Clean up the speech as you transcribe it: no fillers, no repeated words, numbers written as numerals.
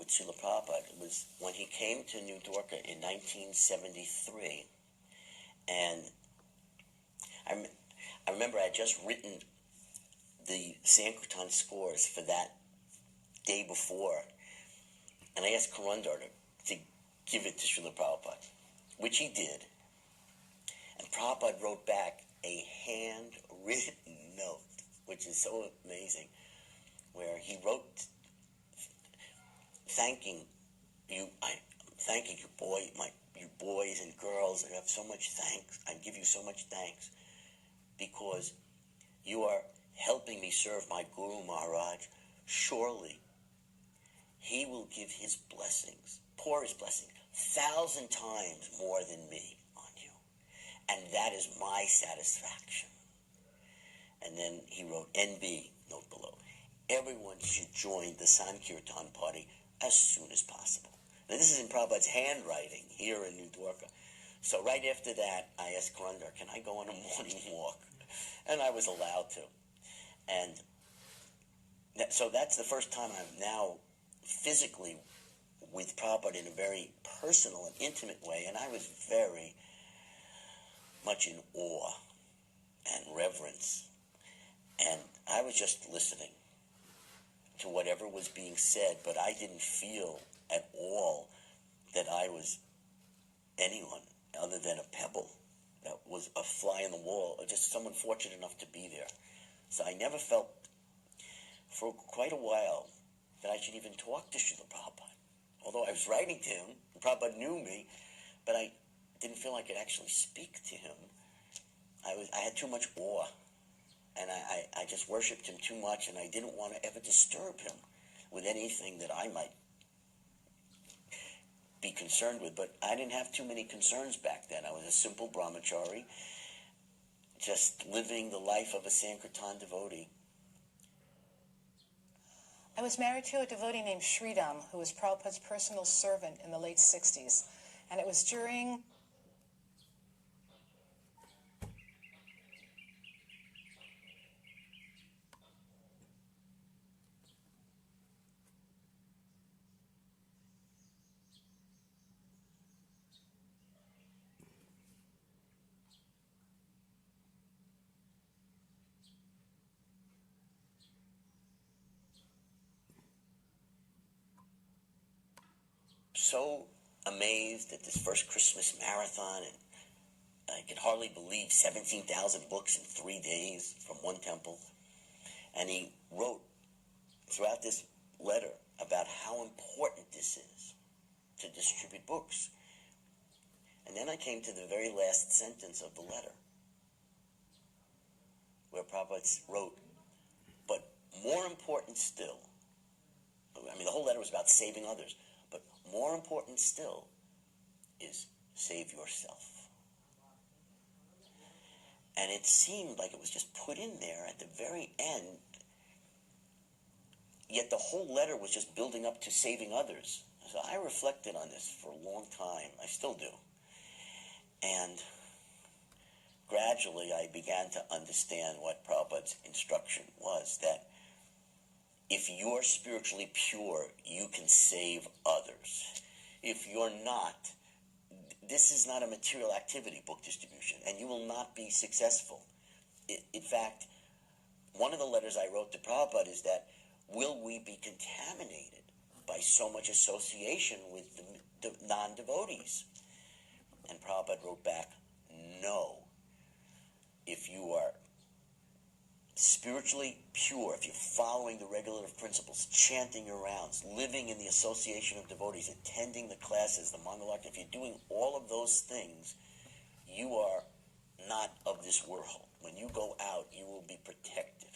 with Srila Prabhupada was when he came to New Dwarka in 1973, and I remember I had just written the Sankirtan scores for that day before, and I asked Karundar to give it to Srila Prabhupada, which he did. And Prabhupada wrote back a handwritten note, which is so amazing, where he wrote, thanking you, thanking you boys and girls, I have so much thanks, I give you so much thanks, because you are helping me serve my Guru Maharaj. Surely he will give his blessings, pour his blessings, 1,000 times more than me on you. And that is my satisfaction. And then he wrote, NB, note below, everyone should join the Sankirtan party as soon as possible. Now this is in Prabhupada's handwriting here in New Dwarka. So right after that, I asked Karundar, can I go on a morning walk? And I was allowed to. And so that's the first time I'm now physically with Prabhupada in a very personal and intimate way, and I was very much in awe and reverence. And I was just listening to whatever was being said, but I didn't feel at all that I was anyone other than a pebble that was a fly in the wall, or just someone fortunate enough to be there. So I never felt for quite a while that I should even talk to Srila Prabhupada. Although I was writing to him, Prabhupada knew me, but I didn't feel I could actually speak to him. I had too much awe, and I just worshipped him too much, and I didn't want to ever disturb him with anything that I might be concerned with. But I didn't have too many concerns back then. I was a simple brahmachari, just living the life of a Sankirtan devotee. I was married to a devotee named Sridham, who was Prabhupada's personal servant in the late 60s. And it was during so amazed at this first Christmas marathon, and I could hardly believe 17,000 books in 3 days from one temple. And he wrote throughout this letter about how important this is to distribute books. And then I came to the very last sentence of the letter, where Prabhupada wrote, but more important still, I mean, the whole letter was about saving others, but more important still is save yourself. And it seemed like it was just put in there at the very end, yet the whole letter was just building up to saving others. So I reflected on this for a long time. I still do. And gradually I began to understand what Prabhupada's instruction was, that if you're spiritually pure, you can save others. If you're not, this is not a material activity, book distribution, and you will not be successful. In fact, one of the letters I wrote to Prabhupada is that, will we be contaminated by so much association with the non-devotees? And Prabhupada wrote back, no. If you are spiritually pure, if you're following the regulative principles, chanting your rounds, living in the association of devotees, attending the classes, the Mangalarti, if you're doing all of those things, you are not of this world. When you go out, you will be protected.